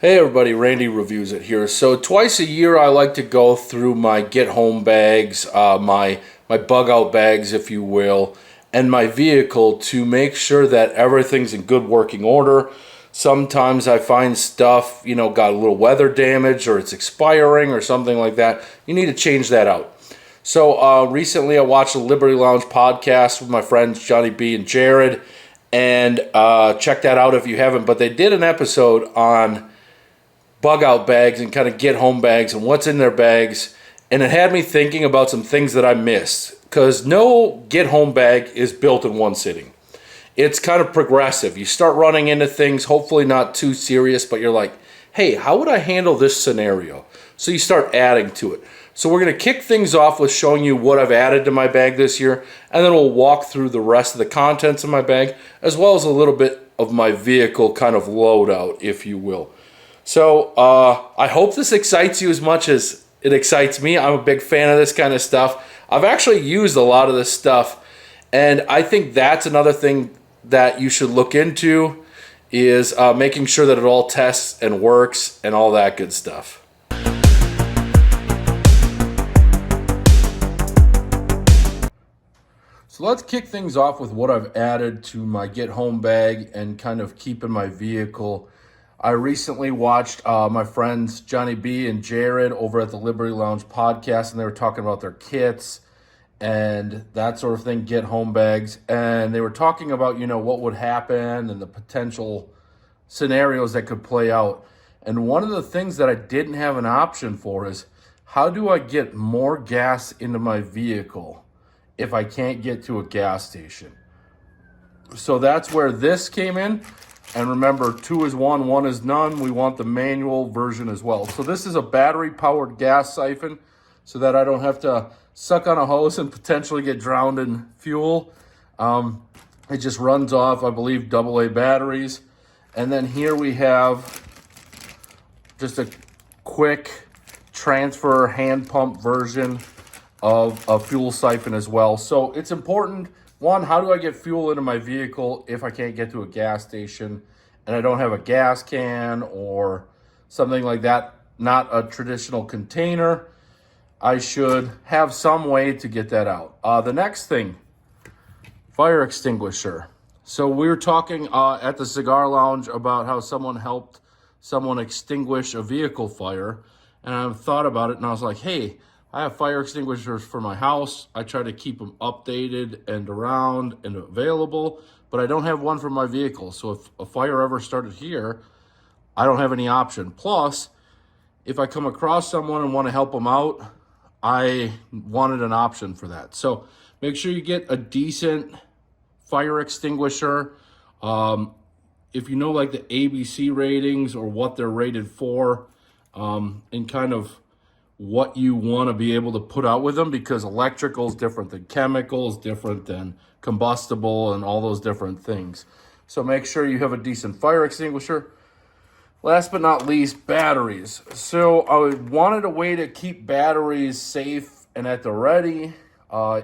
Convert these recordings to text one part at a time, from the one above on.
Hey everybody, Randy Reviews It here. So twice a year I like to go through my get home bags, my bug out bags if you will, and my vehicle to make sure that everything's in good working order. Sometimes I find stuff, got a little weather damage or it's expiring or something like that. You need to change that out. So recently I watched the Liberty Lounge podcast with my friends Johnny B and Jared, and check that out if you haven't. But they did an episode on bug out bags and kind of get home bags and what's in their bags, and it had me thinking about some things that I missed, because no get home bag is built in one sitting. It's kind of progressive. You start running into things, hopefully not too serious, but you're like, hey, how would I handle this scenario? So you start adding to it. So we're going to kick things off with showing you what I've added to my bag this year, and then we'll walk through the rest of the contents of my bag, as well as a little bit of my vehicle kind of loadout, if you will. So I hope this excites you as much as it excites me. I'm a big fan of this kind of stuff. I've actually used a lot of this stuff, and I think that's another thing that you should look into is making sure that it all tests and works and all that good stuff. So let's kick things off with what I've added to my get home bag and kind of keep in my vehicle. I recently watched my friends Johnny B and Jared over at the Liberty Lounge podcast, and they were talking about their kits and that sort of thing, get home bags. And they were talking about, what would happen and the potential scenarios that could play out. And one of the things that I didn't have an option for is, how do I get more gas into my vehicle if I can't get to a gas station? So that's where this came in. And remember, 2 is 1, 1 is none. We want the manual version as well. So this is a battery-powered gas siphon so that I don't have to suck on a hose and potentially get drowned in fuel. It just runs off, I believe, AA batteries. And then here we have just a quick transfer hand pump version of a fuel siphon as well. So it's important. One, how do I get fuel into my vehicle if I can't get to a gas station and I don't have a gas can or something like that, not a traditional container? I should have some way to get that out. The next thing, fire extinguisher. So we were talking at the cigar lounge about how someone helped someone extinguish a vehicle fire, and I thought about it and I was like, hey, I have fire extinguishers for my house. I try to keep them updated and around and available, but I don't have one for my vehicle. So if a fire ever started here, I don't have any option. Plus, if I come across someone and want to help them out, I wanted an option for that. So make sure you get a decent fire extinguisher. If you know like the ABC ratings or what they're rated for, and kind of what you want to be able to put out with them, because electrical is different than chemicals, different than combustible, and all those different things. So make sure you have a decent fire extinguisher. Last but not least, batteries. So I wanted a way to keep batteries safe and at the ready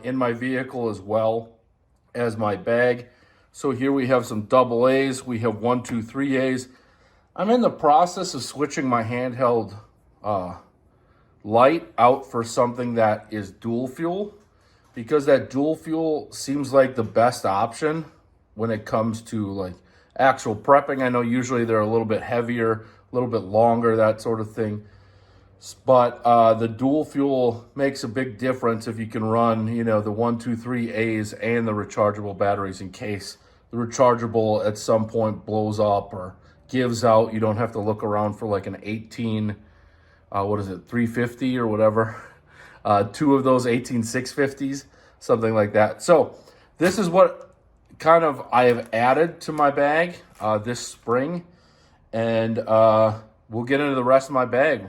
in my vehicle as well as my bag. So here we have some AA's. We have 1, 2, 3A's. I'm in the process of switching my handheld light out for something that is dual fuel, because that dual fuel seems like the best option when it comes to like actual prepping. I know usually they're a little bit heavier, a little bit longer, that sort of thing. But the dual fuel makes a big difference if you can run, the 1, 2, 3A's and the rechargeable batteries in case the rechargeable at some point blows up or gives out. You don't have to look around for like an 18 350 or whatever, 2 of those 650s, something like that. So this is what kind of I have added to my bag this spring, and we'll get into the rest of my bag.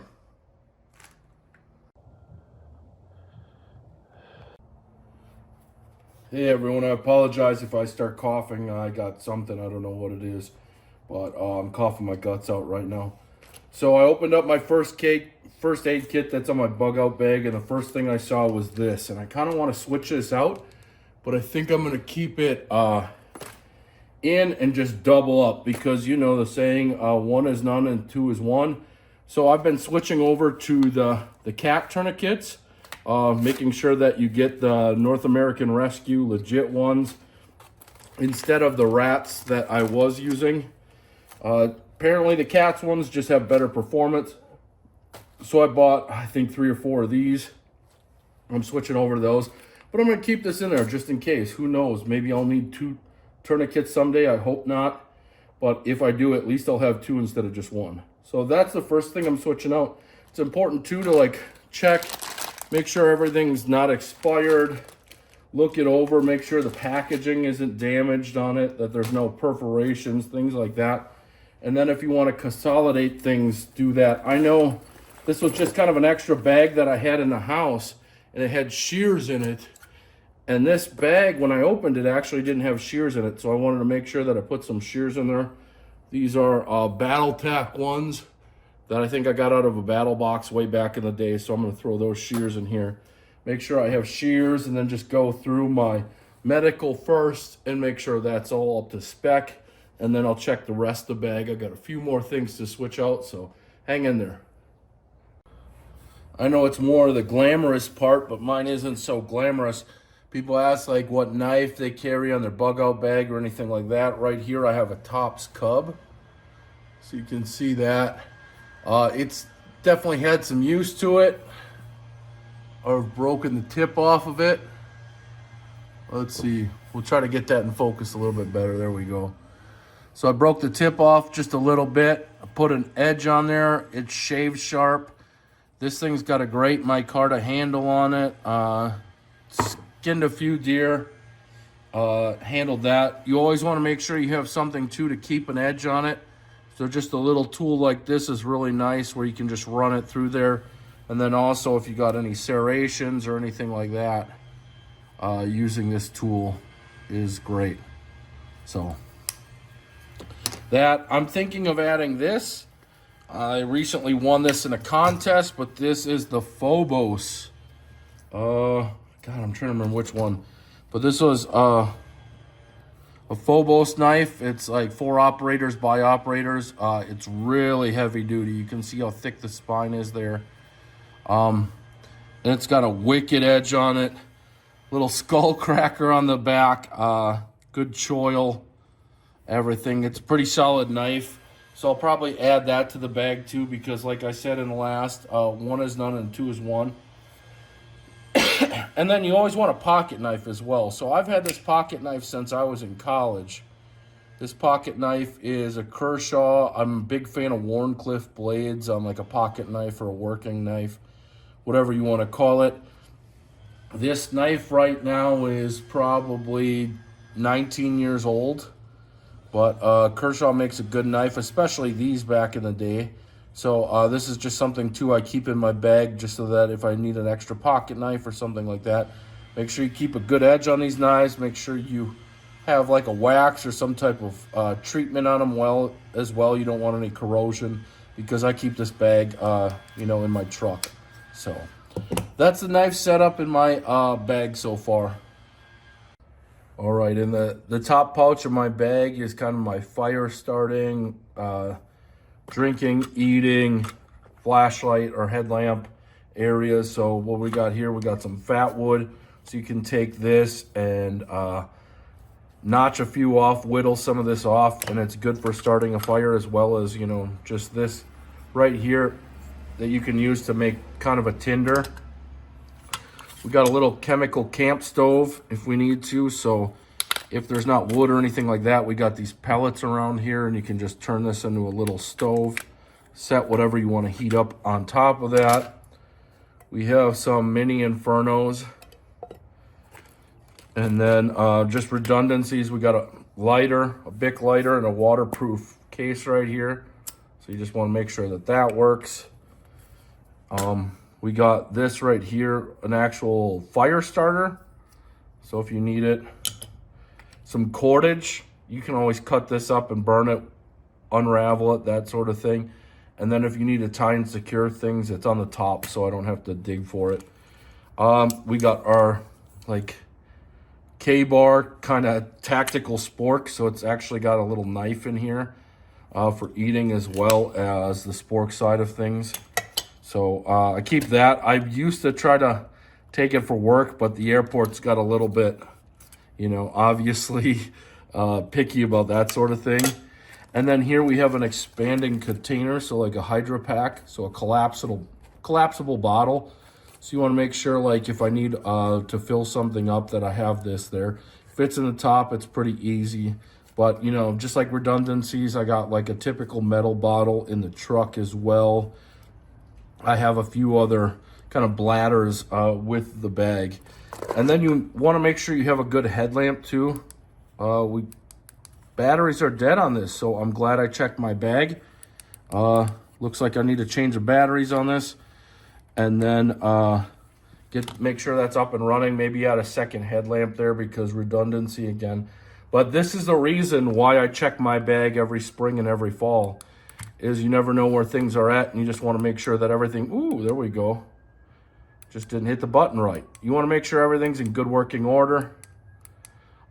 Hey everyone, I apologize if I start coughing. I got something, I don't know what it is, but I'm coughing my guts out right now. So I opened up my first aid kit that's on my bug out bag, and the first thing I saw was this, and I kind of want to switch this out, but I think I'm going to keep it in and just double up, because you know the saying, one is none and two is one. So I've been switching over to the cat tourniquets, making sure that you get the North American Rescue legit ones instead of the rats that I was using. Apparently the cats ones just have better performance. So I bought, I think, 3 or 4 of these. I'm switching over to those. But I'm going to keep this in there just in case. Who knows? Maybe I'll need 2 tourniquets someday. I hope not. But if I do, at least I'll have 2 instead of just 1. So that's the first thing I'm switching out. It's important, too, to like check, make sure everything's not expired. Look it over, make sure the packaging isn't damaged on it, that there's no perforations, things like that. And then if you want to consolidate things, do that. I know this was just kind of an extra bag that I had in the house, and it had shears in it. And this bag, when I opened it, actually didn't have shears in it. So I wanted to make sure that I put some shears in there. These are BattleTac ones that I think I got out of a battle box way back in the day. So I'm going to throw those shears in here. Make sure I have shears, and then just go through my medical first and make sure that's all up to spec. And then I'll check the rest of the bag. I got a few more things to switch out, so hang in there. I know it's more of the glamorous part, but mine isn't so glamorous. People ask like what knife they carry on their bug out bag or anything like that. Right here I have a Tops Cub. So you can see that. It's definitely had some use to it. I've broken the tip off of it. Let's see. We'll try to get that in focus a little bit better. There we go. So I broke the tip off just a little bit. I put an edge on there. It's shaved sharp. This thing's got a great micarta handle on it. Skinned a few deer. Handled that. You always want to make sure you have something too to keep an edge on it. So just a little tool like this is really nice, where you can just run it through there. And then also if you got any serrations or anything like that, using this tool is great. So that, I'm thinking of adding this. I recently won this in a contest, but this is the Phobos. God, I'm trying to remember which one. But this was a Phobos knife. It's like 4 operators by operators. It's really heavy duty. You can see how thick the spine is there. And it's got a wicked edge on it. Little skull cracker on the back. Good choil. Everything. It's a pretty solid knife. So I'll probably add that to the bag too, because like I said in the last, 1 is none and 2 is 1. And then you always want a pocket knife as well. So I've had this pocket knife since I was in college. This pocket knife is a Kershaw. I'm a big fan of Wharncliffe blades on like a pocket knife or a working knife, whatever you want to call it. This knife right now is probably 19 years old. But Kershaw makes a good knife, especially these back in the day. So this is just something, too, I keep in my bag just so that if I need an extra pocket knife or something like that. Make sure you keep a good edge on these knives. Make sure you have like a wax or some type of treatment on them as well. You don't want any corrosion, because I keep this bag, in my truck. So that's the knife setup in my bag so far. All right, in the top pouch of my bag is kind of my fire starting, drinking, eating, flashlight or headlamp areas. So what we got here, we got some fat wood. So you can take this and notch a few off, whittle some of this off, and it's good for starting a fire, as well as, just this right here that you can use to make kind of a tinder. We got a little chemical camp stove if we need to. So if there's not wood or anything like that, we got these pellets around here, and you can just turn this into a little stove. Set whatever you want to heat up on top of that. We have some mini infernos. And then just redundancies, we got a lighter, a Bic lighter, and a waterproof case right here. So you just want to make sure that that works. We got this right here, an actual fire starter. So if you need it, some cordage, you can always cut this up and burn it, unravel it, that sort of thing. And then if you need to tie and secure things, it's on the top, so I don't have to dig for it. We got our K-bar kind of tactical spork, so it's actually got a little knife in here for eating as well as the spork side of things. So I keep that. I used to try to take it for work, but the airport's got a little bit, obviously picky about that sort of thing. And then here we have an expanding container, so like a Hydra pack, so a collapsible bottle. So you want to make sure, like, if I need to fill something up, that I have this there. Fits in the top, it's pretty easy. But, just like redundancies, I got like a typical metal bottle in the truck as well. I have a few other kind of bladders with the bag. And then you want to make sure you have a good headlamp too. Batteries are dead on this, so I'm glad I checked my bag. Looks like I need to change the batteries on this. And then make sure that's up and running. Maybe add a second headlamp there because redundancy again. But this is the reason why I check my bag every spring and every fall, is you never know where things are at, and you just want to make sure that everything, ooh, there we go. Just didn't hit the button right. You want to make sure everything's in good working order.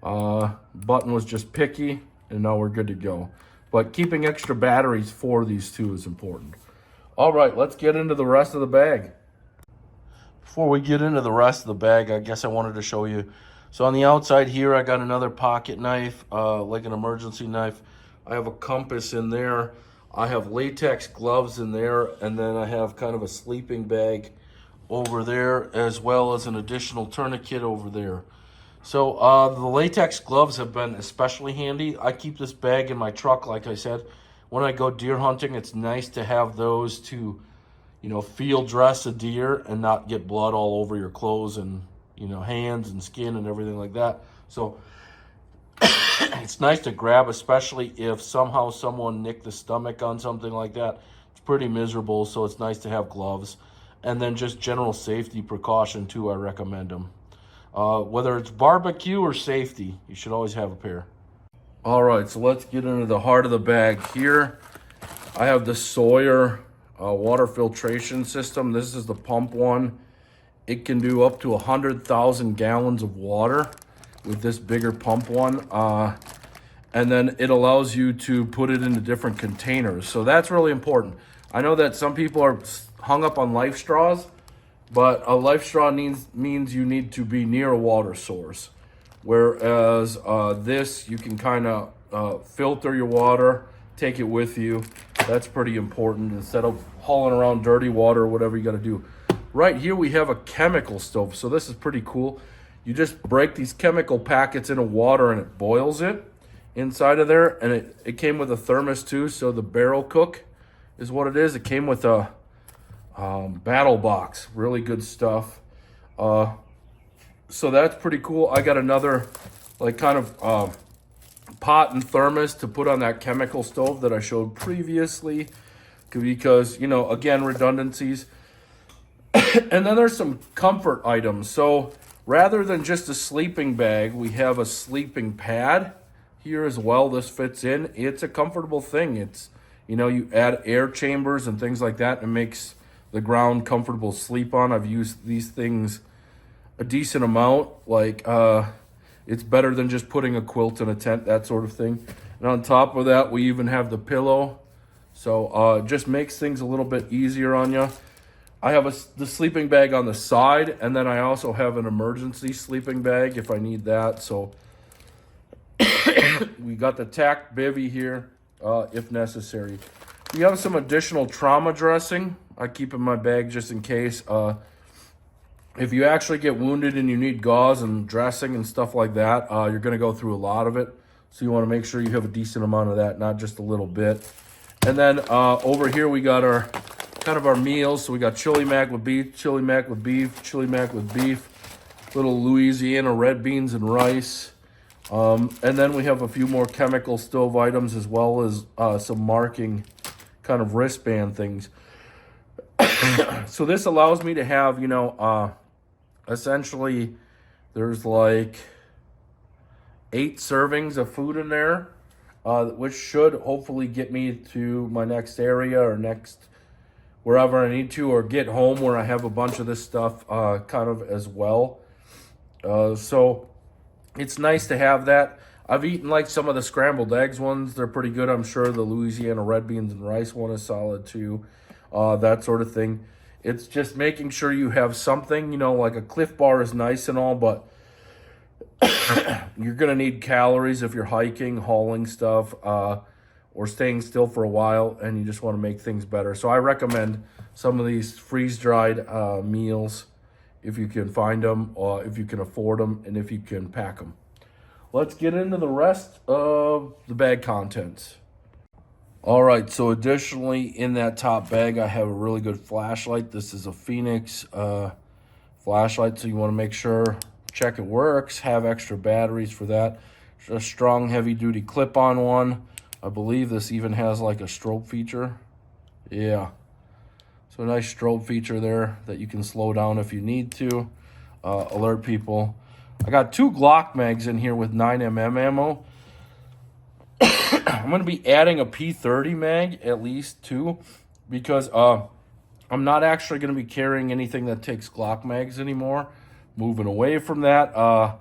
Button was just picky, and now we're good to go. But keeping extra batteries for these two is important. All right, let's get into the rest of the bag. Before we get into the rest of the bag, I guess I wanted to show you. So on the outside here, I got another pocket knife, like an emergency knife. I have a compass in there. I have latex gloves in there, and then I have kind of a sleeping bag over there, as well as an additional tourniquet over there. So the latex gloves have been especially handy. I keep this bag in my truck, like I said. When I go deer hunting, it's nice to have those to, field dress a deer and not get blood all over your clothes and, hands and skin and everything like that. So it's nice to grab, especially if somehow someone nicked the stomach on something like that. It's pretty miserable, so it's nice to have gloves. And then just general safety precaution too, I recommend them. Whether it's barbecue or safety, you should always have a pair. All right, so let's get into the heart of the bag here. I have the Sawyer water filtration system. This is the pump one. It can do up to 100,000 gallons of water with this bigger pump one. And then it allows you to put it into different containers. So that's really important. I know that some people are hung up on life straws, but a life straw means you need to be near a water source. Whereas this, you can kind of filter your water, take it with you. That's pretty important instead of hauling around dirty water or whatever you got to do. Right here we have a chemical stove, so this is pretty cool. You just break these chemical packets into water and it boils it inside of there. And it came with a thermos too, so the barrel cook is what it is. It came with a battle box, really good stuff. So that's pretty cool. I got another like kind of pot and thermos to put on that chemical stove that I showed previously because, again, redundancies. And then there's some comfort items. So rather than just a sleeping bag, we have a sleeping pad here as well. This fits in. It's a comfortable thing. It's, you add air chambers and things like that and it makes the ground comfortable to sleep on. I've used these things a decent amount. Like it's better than just putting a quilt in a tent, that sort of thing. And on top of that, we even have the pillow. So it just makes things a little bit easier on you. I have the sleeping bag on the side, and then I also have an emergency sleeping bag if I need that. So we got the tack bivvy here if necessary. We have some additional trauma dressing I keep in my bag just in case. If you actually get wounded and you need gauze and dressing and stuff like that, you're going to go through a lot of it. So you want to make sure you have a decent amount of that, not just a little bit. And then over here we got our meals. So we got chili mac with beef, chili mac with beef, chili mac with beef, little Louisiana red beans and rice. And then we have a few more chemical stove items as well as some marking kind of wristband things. So this allows me to have, essentially there's like 8 servings of food in there, which should hopefully get me to my next area or next wherever I need to, or get home where I have a bunch of this stuff kind of as well. So it's nice to have that. I've eaten like some of the scrambled eggs ones. They're pretty good, I'm sure. The Louisiana red beans and rice one is solid too. That sort of thing. It's just making sure you have something, you know, like a Cliff Bar is nice and all, but you're going to need calories if you're hiking, hauling stuff, or staying still for a while, and you just want to make things better. So I recommend some of these freeze-dried meals if you can find them, or if you can afford them, and if you can pack them. Let's get into the rest of the bag contents. All right, so additionally in that top bag, I have a really good flashlight. This is a Phoenix flashlight, so you want to make sure, check it works, have extra batteries for that. A strong heavy-duty clip-on one. I believe this even has like a strobe feature. Yeah. So a nice strobe feature there that you can slow down if you need to. Alert people. I got 2 Glock mags in here with 9mm ammo. I'm going to be adding a P30 mag, at least 2, because I'm not actually going to be carrying anything that takes Glock mags anymore. Moving away from that. The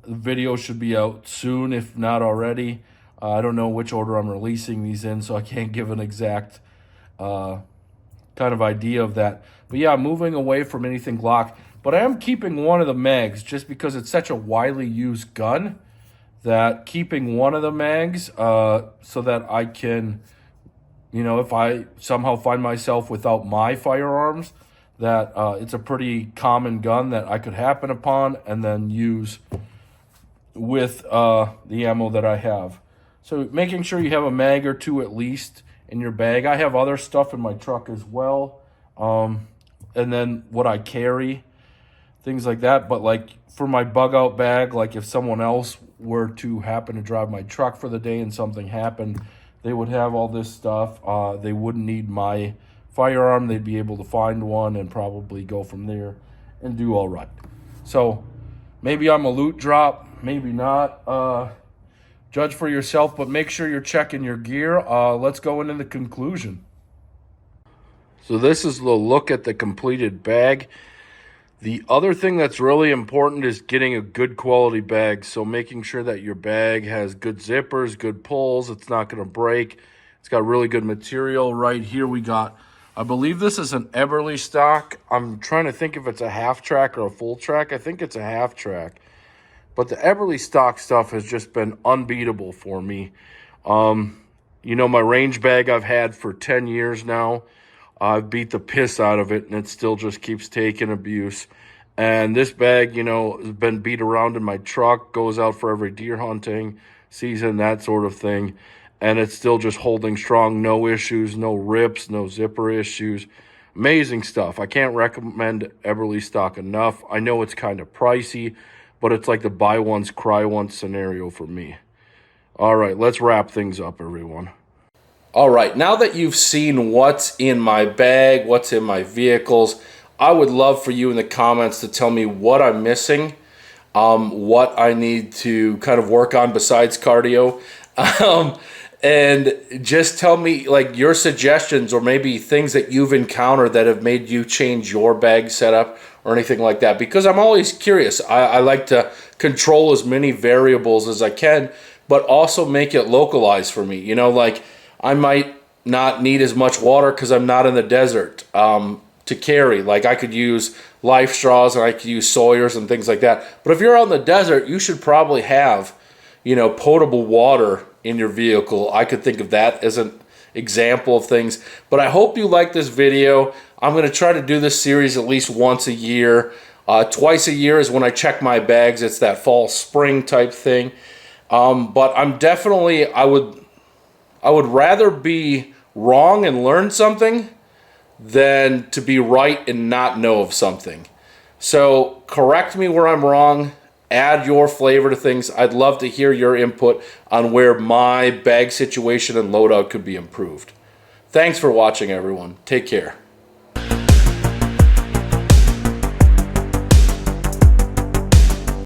video should be out soon, if not already. I don't know which order I'm releasing these in, so I can't give an exact kind of idea of that. But yeah, moving away from anything Glock. But I am keeping one of the mags just because it's such a widely used gun that keeping one of the mags so that I can, you know, if I somehow find myself without my firearms, that it's a pretty common gun that I could happen upon and then use with the ammo that I have. So making sure you have a mag or 2 at least in your bag. I have other stuff in my truck as well. And then what I carry, things like that. But like for my bug out bag, like if someone else were to happen to drive my truck for the day and something happened, they would have all this stuff. They wouldn't need my firearm. They'd be able to find one and probably go from there and do all right. So maybe I'm a loot drop, maybe not. Judge for yourself, but make sure you're checking your gear. Let's go into the conclusion. So this is the look at the completed bag. The other thing that's really important is getting a good quality bag. So making sure that your bag has good zippers, good pulls. It's not going to break. It's got really good material. Right here we got, I believe this is an Eberlestock. I'm trying to think if it's a half track or a full track. I think it's a half track. But the Eberlestock stuff has just been unbeatable for me. You know, my range bag I've had for 10 years now. I've beat the piss out of it, and it still just keeps taking abuse. And this bag, you know, has been beat around in my truck, goes out for every deer hunting season, that sort of thing. And it's still just holding strong, no issues, no rips, no zipper issues. Amazing stuff. I can't recommend Eberlestock enough. I know it's kind of pricey, but it's like the buy once, cry once scenario for me. All right, let's wrap things up, everyone. All right, now that you've seen what's in my bag, what's in my vehicles, I would love for you in the comments to tell me what I'm missing, what I need to kind of work on besides cardio, and just tell me like your suggestions or maybe things that you've encountered that have made you change your bag setup or anything like that, because I'm always curious. I like to control as many variables as I can, but also make it localized for me. You know, like I might not need as much water because I'm not in the desert to carry. Like I could use Life Straws and I could use Sawyers and things like that. But if you're out in the desert, you should probably have, you know, potable water in your vehicle. I could think of that as an example of things. But I hope you like this video. I'm going to try to do this series at least once a year. Twice a year is when I check my bags. It's that fall spring type thing. But I'm definitely, I would rather be wrong and learn something than to be right and not know of something. So correct me where I'm wrong. Add your flavor to things. I'd love to hear your input on where my bag situation and loadout could be improved. Thanks for watching, everyone. Take care.